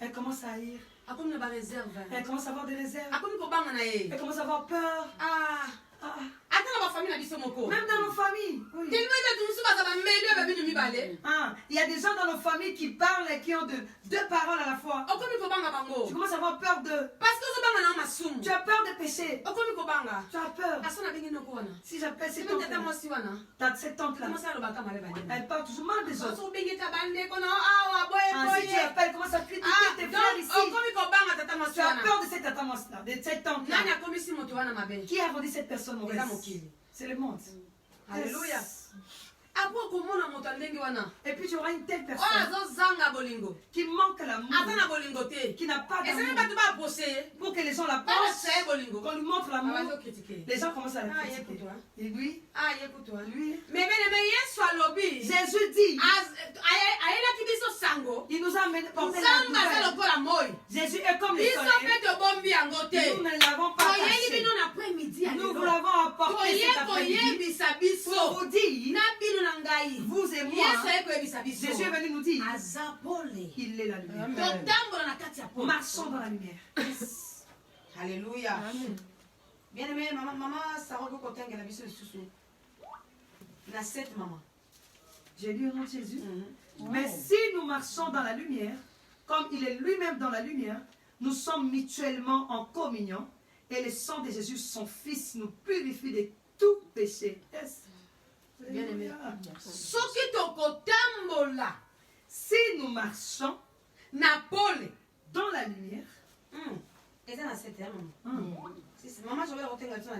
elle commence à haïr. Elle commence à avoir des réserves. Elle commence à avoir peur. Même dans nos familles. Oui. Il y a des gens dans nos familles qui parlent et qui ont deux paroles à la fois. Tu commences à avoir peur de... Tu as peur de pécher. Tu as peur. Si j'appelle cette tante-là, elle parle toujours mal des autres. Si tu appelles, commence à critiquer tes frères ici. Tu as peur de cette tante-là, de cette tante-là. Qui a rendu cette personne mauvaise? C'est le monde. Alléluia. Et puis tu auras une telle personne qui manque l'amour, qui n'a pas d'amour. Pour que les gens la pensent, qu'on lui montre l'amour, les gens commencent à la critiquer. Et lui, Jésus dit, il nous a amené porter la nouvelle. Jésus est comme le soleil. Nous ne l'avons pas caché. Nous vous l'avons apporté cet après-midi pour vous dire, vous et moi, Jésus est venu nous dire, il est la lumière. Marchons dans la lumière. Alléluia. Bien-aimé, maman, ça va que la biso la 7 maman. J'ai lu au nom de Jésus. Mais si nous marchons dans la lumière, comme il est lui-même dans la lumière, nous sommes mutuellement en communion et le sang de Jésus, son Fils, nous purifie de tout péché. Yes. Bien-aimé. Si nous marchons dans la lumière, maman, je vais retenir ça.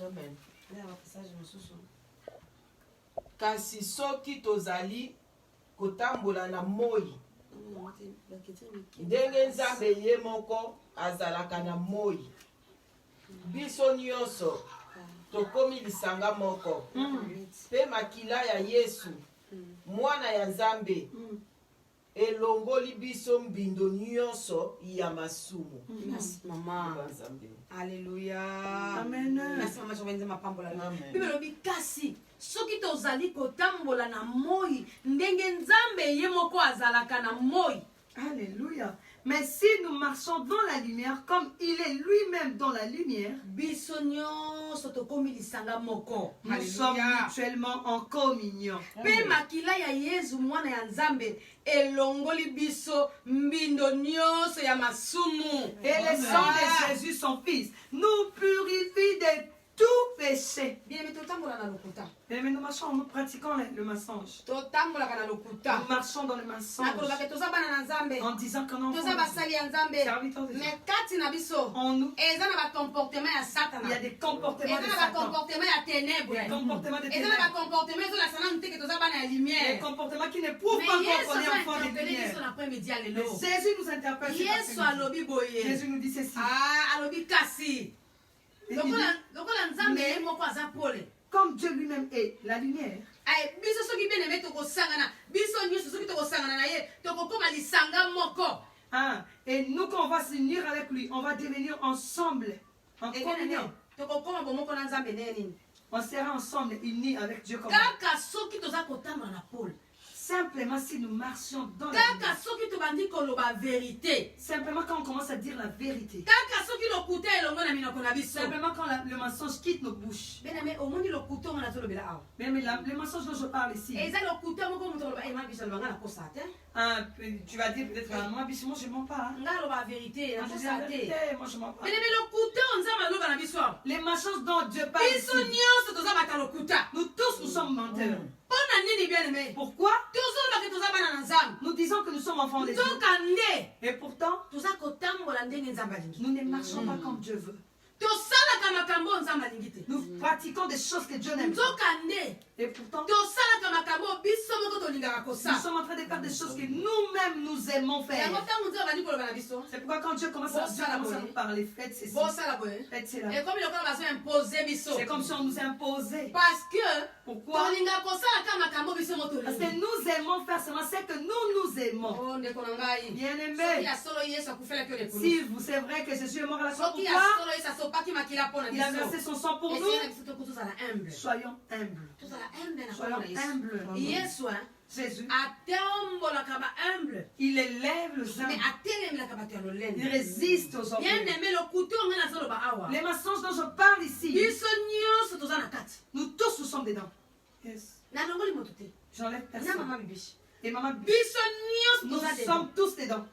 Amen. Kasi soki tozali kotambola na moi ndenge Nzambe ye moko azalaka na moi, biso nyonso tokomi lisanga moko pe makila ya Yesu mwana ya Nzambe elongoli biso mbindo nyonso ya masumu. Maman. Alléluia. Amen. Merci maman, je vais dire ma pambola. Bibelobi kasi soki tozali kotambola na moi ndenge Nzambe ye moko azalaka na moi. Alléluia. Mais si nous marchons dans la lumière, comme il est lui-même dans la lumière, nous sommes mutuellement en communion. Et le sang de Jésus, son Fils, nous purifie de tout péché. Mais nous marchons, nous pratiquons le mensonge. Nous marchons dans le mensonge en disant que nous sommes serviteurs de Dieu. En nous, il y a des comportements de Satan. Des comportements de ténèbres. Des comportements qui ne prouvent pas qu'on est enfant de lumière. Jésus nous interpelle. Jésus nous dit ceci. Comme Dieu lui-même est la lumière, et nous quand on va s'unir avec lui, on va devenir ensemble en communion. On sera ensemble unis avec Dieu comme kaka soki toza kotambola na pole. Simplement si nous marchions dans la Kaka soki tobandi koloba vérité. Simplement quand on commence à dire la vérité. Kaka soki lokuta elongo na minoko na biso. Simplement quand le mensonge quitte nos bouches. Bien-aimé, omoni lokuta on a tolobela awa. Mais le mensonge dont je parle ici. Eza lokuta moko moto loba ema biso lobanga na kosa te. Tu vas dire peut-être moi moi je mens pas. Nga loba vérité na Moi, je dis la kosa te. vérité, moi je mens pas. Bien-aimé, lokuta on nzamba loba na biso. Les mensonges dont Dieu parle Biso ici. nyonso toza bata lokuta. Nous tous nous sommes menteurs. Pona nini bien-aimé? Pourquoi? Tozoloba ke toza bana na nzambe. Nous disons que nous sommes enfants des dieux. Tokande. Et pourtant, Toza kotambola ndenge nzambe alingi. nous ne marchons pas comme Dieu veut. Tosalaka makambo nzambe alingi te. Nous pratiquons des choses que Dieu n'aime pas. Tokande. Et pourtant, Tosalaka makambo biso moko tolingaka nous kosa. sommes en train de faire des choses que nous-mêmes nous aimons faire. Yango ntango nzambe bandi koloba na biso. C'est pourquoi quand Dieu commence à nous parler, faites ceci, Bosala boye. faites cela. Ekomi lokola bazo impose biso. C'est comme si on nous imposait. Parce que Pourquoi? tolinga kosalaka makambo biso moko Parce tolingi. que nous aimons faire seulement ce que nous aimons. Oh ndeko na ngai. Bien-aimés, Soki ya solo Yesu akufelaki yo lekulu. si c'est vrai que Jésus est mort à la croix, Soki ya pourquoi? solo Yesu asopaki makila mpo na Il a biso. versé son sang pour Esika nous. na biso tozala humble. Soyons humbles. Tozala humble na Soyons kombo na Yesu. humbles. Yesu Jésus, atombolaka ba humble. il élève le Mais humbles. atelemelaka bato ya Il lolendo. résiste aux Bien orgueils. aimé lokuta onge nazoloba awa. Les mensonges dont je parle ici, Biso nyonso toza na kati. nous tous nous sommes dedans. Yes. nalongoli moto te. J'enlève Na personne. mama bibishi. Et maman, Biso nyonso nous toza dedans. sommes tous dedans.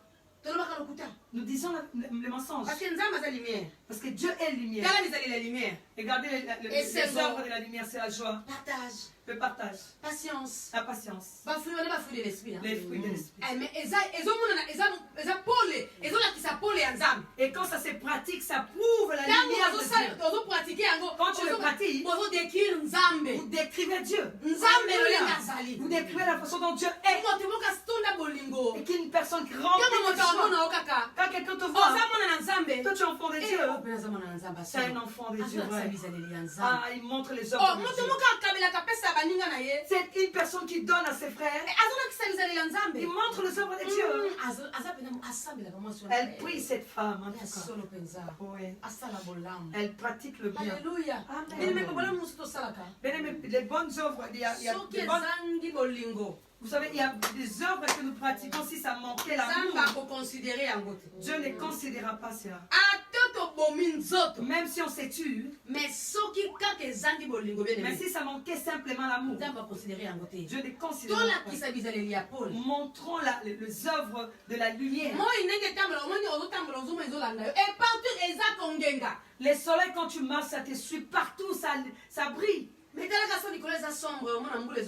Tolobaka lokuta. Nous disons le mensonge. Parce que nzambe aza lumière. Parce que Dieu est lumière. Tala bizali la lumière. Regardez Et c'est les bon. œuvres de la lumière, c'est la joie, Partage. le partage, Patience. la patience, Bafruit wana bafruit de l'esprit. les fruits de l'esprit. Mais ezomonana eza pole. Ezolakisa pole ya nzambe. Et quand ça se pratique, ça prouve la lumière de Dieu. Ozopratique yango. Quand tu le pratiques, ozodécrire nzambe. vous décrivez Dieu. Nzambe Alléluia. lolenga azali. Vous décrivez la façon dont Dieu est. moto moko atonda bolingo. Et qu'une personne qui Ntango remplit moto de joie. amona yo kaka. Quand quelqu'un te voit, ozamona na nzambe. toi tu es enfant de Dieu. Mpe nazamona na nzambe C'est un enfant de Dieu. azolakisa Vrai. bizaleli ya nzambe. Ah, il montre les Oh, œuvres de moto Dieu. moko akabelaka apesa baninga na ye. C'est une personne qui donne à ses frères. azolakisa bizaleli ya Il nzambe. montre les œuvres de Dieu. aza pena asambelaka mwasi Elle prie cette femme, en ya tout cas. solo mpenza. Oui. asala bolamu. Elle pratique le bien. Alléluia. Amen. Bien aimé, bolamu mosusu tosalaka. Bien aimé, les bonnes œuvres, il y a soki des bonnes... ezangi bolingo Vous savez, il y a des œuvres que nous pratiquons si ça manquait nzambe l'amour. akoconsidere yango te. Dieu ne considérera pas cela. ata tobomi nzoto. Même si on se tue, mais soki kaka ezangi bolingo bien mais aimé, si ça manquait simplement l'amour, nzambe akonsidere yango te. Dieu ne considérera pas. tolakisa bizaleli ya pole. Montrons les œuvres de la lumière. moi ndenge tambola omoni ozotambola ozoma ezolanda yo et partout eza kongenga. Les soleils, quand tu marches, ça te suit partout, ça brille. mais talaka so likolo eza sombre omona mbula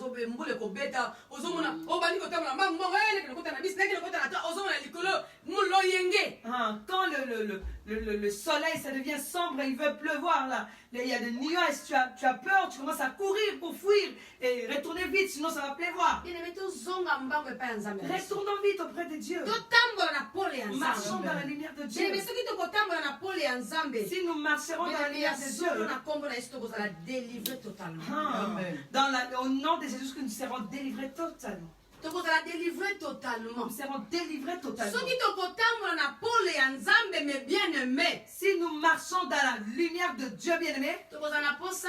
ekobeta ozomona obandi kotambola mbongo elekele kota na bisi nekele kota na ta ozomona likolo loyenge. Quand le soleil, ça devient sombre, il veut pleuvoir là. Il y a des nuages, tu as peur, tu commences à courir pour fuir et retourner vite, sinon ça va pleuvoir. bien-aimé tozonga mbango epai ya nzambe. Retournons vite auprès de Dieu. totambola na pole ya Marchons nzambe. dans la lumière de Dieu. bien-aimé soki tokotambola na pole ya nzambe. Si nous marcherons dans la lumière de Dieu, na kombo na yesu tokozala délivre totalement. au nom de Jésus, que nous serons délivrés totalement. tokozala délivre totalement. Nous serons délivrés totalement. soki tokotambola na pole ya nzambe mais bien aimé. Si nous marchons dans la lumière de Dieu, bien-aimé, tokozala na posa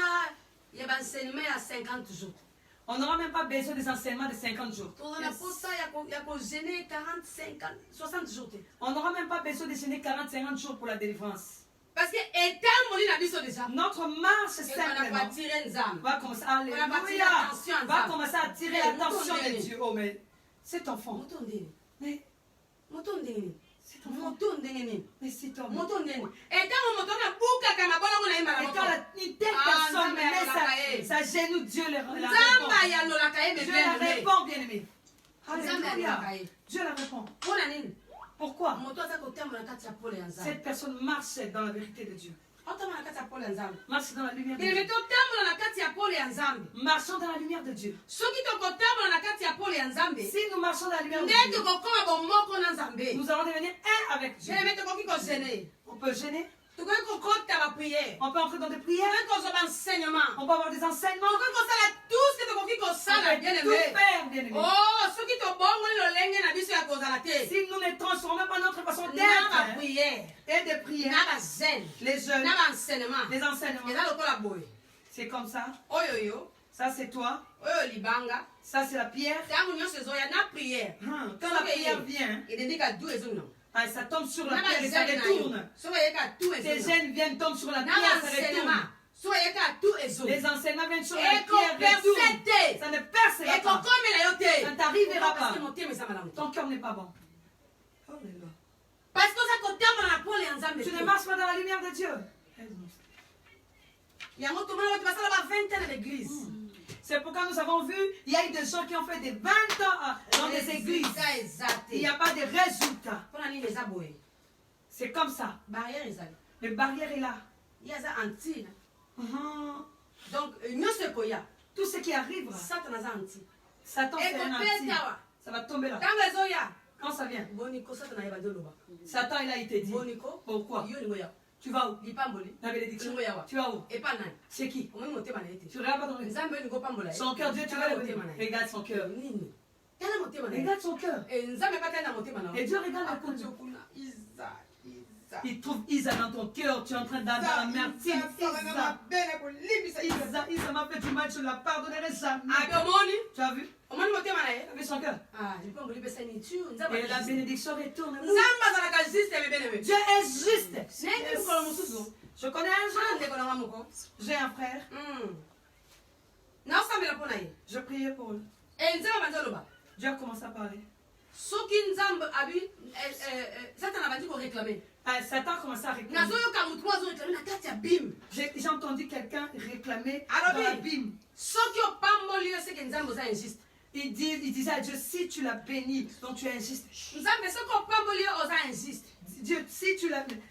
ya baenseignement ya 50 jours. on n'aura même pas besoin des enseignements de 50 jours. tokozala na posa ya kogene 40 50 60 jours te. On n'aura même pas besoin de gêner 40-50 jours pour la délivrance. parce que etamboli na biso déjà. Notre marche ekozala simplement koatire nzambe. va commencer à attirer l'attention de Dieu. Oh, mais cet enfant, moto ndeni mais moto ndeni cet enfant, moto ndenge nini mais cet homme. moto ndeni etango moto na bukaka na bolongo na ye Et mala quand une telle personne met sa genou, Dieu la nzambe répond. ayalolaka ye Dieu la bebene. répond, bien-aimé. nzambe Alléluia. ayalolaka ye. Dieu la répond. mpona nini Pourquoi? moto aza kotambola na kati ya pole ya nzambe. Cette personne marche dans la vérité de Dieu. otambola na kati ya pole ya nzambe. Marche dans la lumière de eleme Dieu. totambola na kati ya pole ya nzambe. Marchons dans la lumière de Dieu. soki tokotambola na kati ya pole ya nzambe Si nous marchons dans la lumière de nde Dieu, tokokoma bomoko na nzambe. nous allons devenir un avec Dieu. eleme tokoki kozene On peut gêner, tokoki kokota bapriere on peut entrer dans des prières, tokoki kozwa baenseignement on peut avoir des enseignements, tokoki kosala tout ce que tokoki on kosala bien peut tout aimé. faire, bien-aimé. Oh, soki tobongoli lolenge na biso ya kozala te Si nous ne transformons pas notre façon na d'être bapriere et de prier, na bazene les jeunes, na baenseignement les enseignements, eza lokola boye C'est comme ça. Oyoyo. Ça, c'est toi. Oyo libanga. Ça, c'est la pierre. Tango nyonso ezoya na prière. Quand la prière vient, edendika du ezonga. ça tombe sur la pierre et ça retourne. Tes gènes viennent tomber sur la pierre, ça retourne. Les enseignements viennent sur la pierre, retournent. Ça ne percera pas. Ça ne t'arrivera pas. Ton cœur n'est pas bon. Oh là là. Tu ne marches pas dans la lumière de Dieu. C'est pourquoi nous avons vu, il y a eu des gens qui ont fait des 20 ans dans des églises. Il n'y a pas de résultats. C'est comme ça. Le barrière est là. Donc, tout ce qui arrive, Satan fait un anti. Ça va tomber là. Quand ça vient, Satan il a été dit. Pourquoi? Tu vas où? La bénédiction. Tu vas où? C'est qui? Tu regardes pas ton cœur. Son cœur, Dieu, tu vas le voir. Regarde son cœur. Regarde son cœur. Et Dieu regarde la côté. Il trouve Isa dans ton cœur. Tu es en train d'aller dans la merde. Isa m'a fait du mal. Je la pardonnerai jamais. Tu as vu? Tu as vu son cœur? Et la bénédiction retourne. Dieu est juste. Je connais un jour. J'ai un frère. Je priais pour lui. Dieu a commencé à parler. Satan a commencé à réclamer. J'ai entendu quelqu'un réclamer dans l'abîme. Il disait à Dieu, si tu l'as béni, donc tu es injuste. Dieu, si tu l'as béni,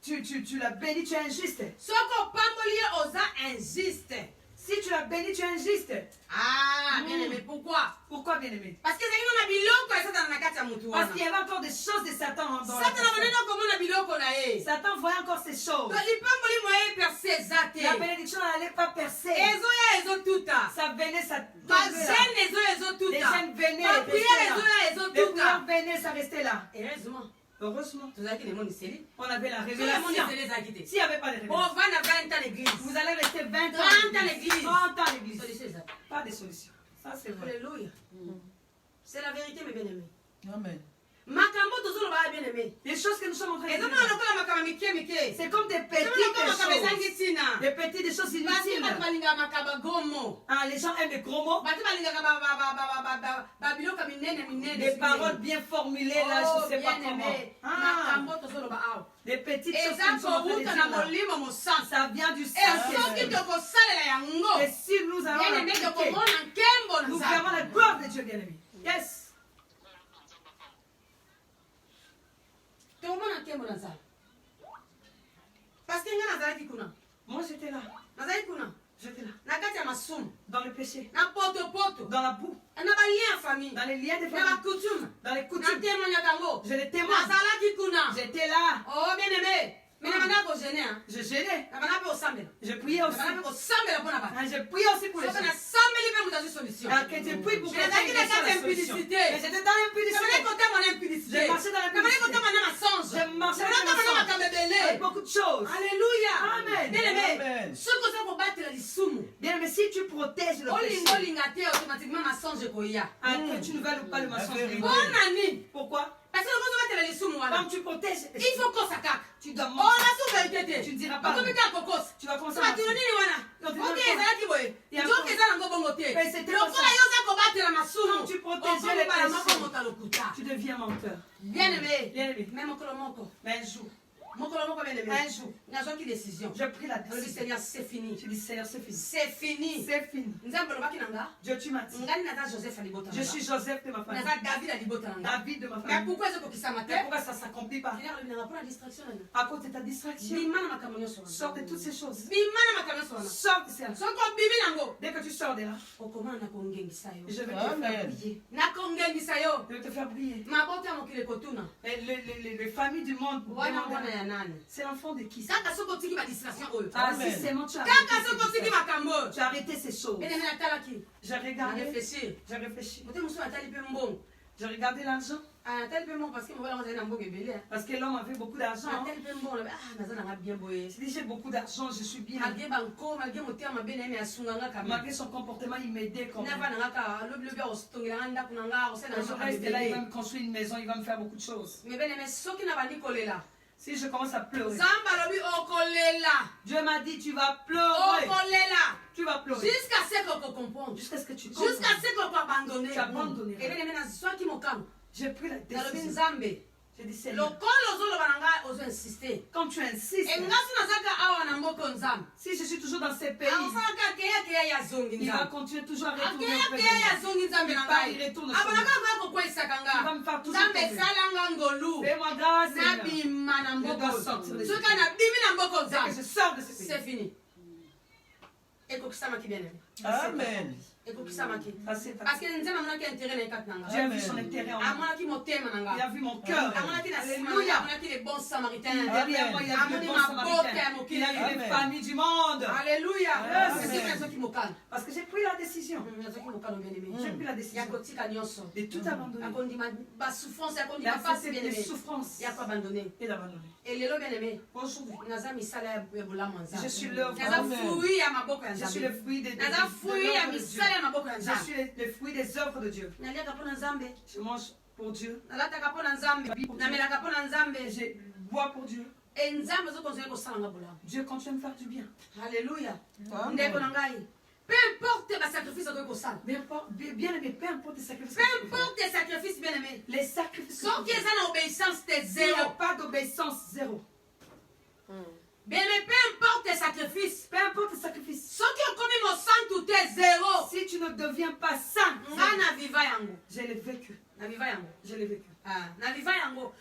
tu l'as béni, tu es injuste. Si tu l'as béni, tu es injuste. Ah, bien-aimé, pourquoi? Pourquoi, bien-aimé? Parce qu'il y avait encore des choses de Satan dans la Satan voyait encore ces choses. La bénédiction n'allait pas percer. Ça venait, ça tombait là. Les jeunes venaient, les prières venaient, ça restait là. Heureusement. On avait la révélation. S'il n'y avait pas de révélation, vous allez rester 20 ans à l'église. 30 ans à l'église. Pas de solution. Ça, c'est vrai. Alléluia. C'est la vérité, mes bien-aimés. Amen. Les choses que nous sommes en train de dire, c'est comme des petites choses. Des petites choses inutiles. Les gens aiment les gros mots. Des paroles bien formulées là, je ne sais pas comment. Des petites choses que nous sommes en train de dire. Ça vient du sang. Et si nous allons l'appliquer, nous verrons la gloire de Dieu, bien-aimé. Yes. Parce que moi j'étais là. J'étais là. Dans le péché. Dans la boue. Dans les liens de famille. Dans les coutumes. Je les témoigne. J'étais là. Oh, bien-aimé. Je gênais. Je priais aussi. Je priais aussi pour les gens. Que Dieu prie pour que les gens. Mais j'étais dans l'impudicité. J'ai marché dans l'impudicité. J'ai marché dans l'impudicité. Avec beaucoup de choses. Alléluia. Amen. Amen. Bien, mais si tu protèges le péché, que tu ne vas pas le mensonge. Pourquoi? Parce que quand tu protèges, il faut qu'on s'attaque. Tu dois mentir. Tu ne diras pas. Tu vas commencer à mentir. Quand tu protèges les péchés, tu deviens menteur. Bien-aimé, Mais un jour, j'ai pris la décision. Seigneur, c'est fini. Je dis, Seigneur, c'est fini. C'est fini. C'est fini. Dieu, tu m'as dit. Je suis Joseph de ma famille. David de ma famille. Mais pourquoi ça ne s'accomplit pas? À cause de ta distraction. Sors de toutes ces choses. Sors de cela. Dès que tu sors de là, je vais te faire briller. Je vais te faire briller. Et les familles du monde, c'est l'enfant de qui? Ah, si seulement tu as arrêté ces choses. J'ai regardé, j'ai réfléchi. Je regardais l'argent. Parce que l'homme avait beaucoup d'argent. Si j'ai beaucoup d'argent, je suis bien. Malgré son comportement, il m'aidait quand même. Le reste, là, il va me construire une maison, il va me faire beaucoup de choses. Si je commence à pleurer, Dieu m'a dit, tu vas pleurer. Tu vas pleurer. Jusqu'à ce qu'on comprenne. Jusqu'à ce que tu comprennes. Jusqu'à ce qu'on va abandonner. Tu abandonnes. J'ai pris la décision. J'ai dit, c'est quand tu insistes, si je suis toujours dans ces pays, il va continuer toujours à retourner il retourne il va me faire toujours fais-moi grâce, je dois sortir de ce pays. Que je sors de ce pays. C'est fini. Amen. Parce que Dieu a vu son intérêt en moi. Il a vu mon cœur. Alléluia. Il a vu les bons samaritains. Derrière moi, il a vu les bons samaritains. Il a vu les familles du monde. Alléluia. Parce que j'ai pris la décision. J'ai pris la décision de tout abandonner. D'accepter les souffrances et d'abandonner. Aujourd'hui, je suis l'œuvre. Je suis le fruit des Je suis le fruit des œuvres de Dieu. Je mange pour Dieu. Je bois pour Dieu. Dieu continue à me faire du bien. Alléluia. Peu importe les sacrifices bien aimé, peu importe les sacrifices. Peu importe les sacrifices, bien aimé. Les sacrifices. Sans qu'il y ait une obéissance, c'est zéro. Il n'y a pas d'obéissance, zéro. Bien aimé, peu importe tes sacrifices. Peu importe les sacrifices. Ceux qui ont commis mon sang, tout est zéro. Si tu ne deviens pas saint, je l'ai vécu. Je l'ai vécu.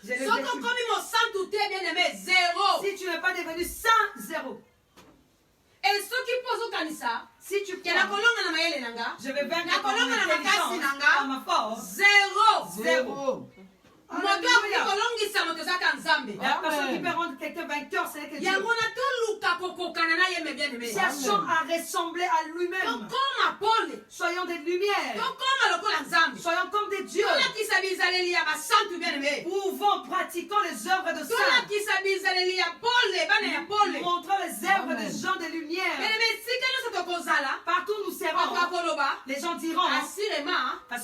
Ceux qui ont commis mon sang, tout est bien aimé, zéro. Si tu n'es pas devenu saint, zéro. Et ceux qui posent au canisa, si tu prends, je vais vaincre ton intelligence, à ma force, zéro. Zéro. La personne qui peut rendre quelqu'un vainqueur, c'est que Dieu. Cherchons à ressembler à lui-même. Soyons des lumières. Soyons comme des dieux. Pouvons pratiquons les œuvres de saints. Montrons les œuvres des gens de lumière. Partout nous serons. Les gens diront assurément, ce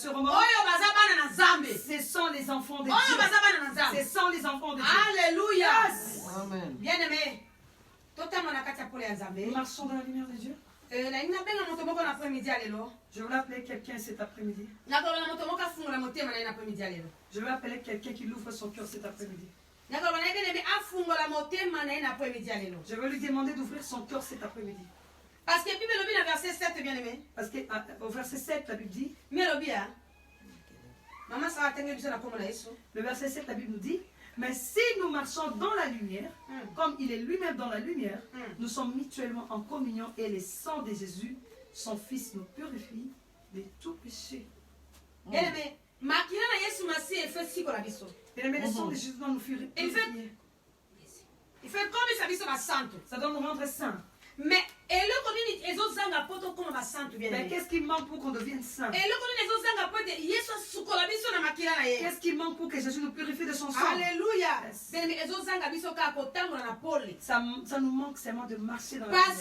sont les enfants de Dieu. Ce sont les enfants de Dieu. Alléluia. Amen. Bien aimé. Nous marchons dans la lumière de Dieu. Je veux appeler quelqu'un cet après-midi. Je veux appeler quelqu'un qui ouvre son cœur cet après-midi. Je veux lui demander d'ouvrir son cœur cet après-midi. Parce que le verset 7, bien aimé. Parce qu'au verset 7, la Bible dit. Le verset 7, la Bible nous dit. Mais si nous marchons dans la lumière, comme il est lui-même dans la lumière, nous sommes mutuellement en communion et le sang de Jésus, son Fils, nous purifie de tout péché. Bien-aimé, le sang de Jésus doit nous purifier. Il fait comme ça doit nous rendre saints. Mais qu'est-ce qui manque pour qu'on devienne saint? Qu'est-ce qui manque pour que Jésus nous purifie de son sang? Alléluia. Ça nous manque seulement de marcher dans la lumière.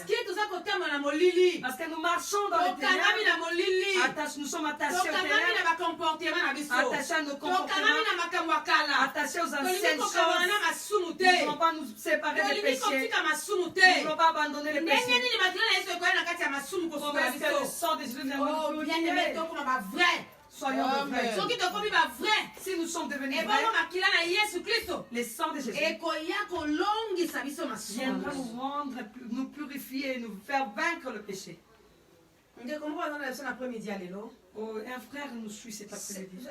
Parce que nous marchons dans le ténèbres. Nous sommes attachés au ténèbres. Attachés à nos comportements. Attachés aux anciennes choses. Nous ne voulons pas nous séparer des péchés. Nous ne voulons pas abandonner les péchés. Comment est-ce que le sang de Jésus vient nous purifier? Soyons vrais. Si nous sommes devenus vrais, le sang de Jésus viendra nous rendre, nous purifier, nous faire vaincre le péché. Oh, un frère nous suit cet après-midi.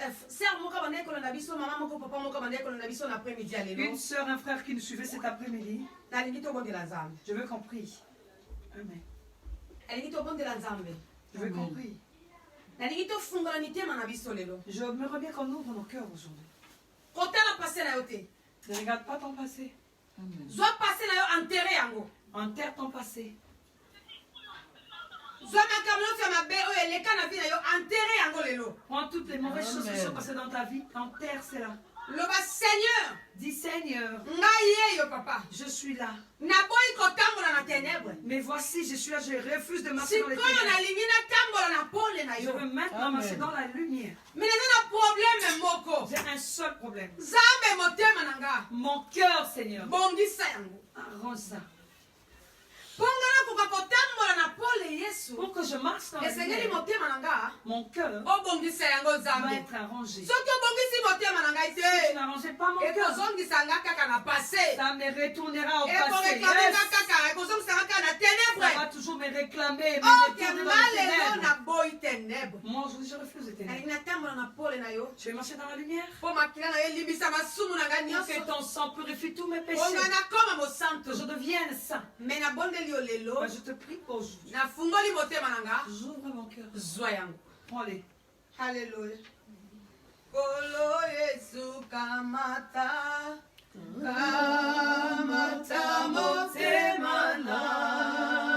Une soeur, un frère qui nous suivait cet après-midi. Je veux qu'on prie. Amen. Je veux qu'on prie. J'aimerais bien qu'on ouvre nos cœurs aujourd'hui. Ne regarde pas ton passé. Amen. Enterre ton passé. Prends toutes les mauvaises choses qui sont passées dans ta vie, enterre cela. Seigneur, dis Seigneur, je suis là. Mais voici, je suis là, je refuse de marcher dans les ténèbres. Je veux maintenant marcher dans la lumière. J'ai un seul problème. Mon cœur, Seigneur. Arrange ça. Pour que je marche dans la lumière, mon cœur va être arrangé. Si tu n'arranges pas mon cœur, ça me retournera au passé. Ça va toujours me réclamer, me retourner dans les ténèbres. Moi aujourd'hui je refuse les ténèbres. Je vais marcher dans la lumière. Pour que ton sang purifie tous mes péchés. Que je devienne saint. Bah, je te prie aujourd'hui. J'ouvre mon cœur. Prends-les. Alléluia. Kolo Yesu kamata, kamata motema na.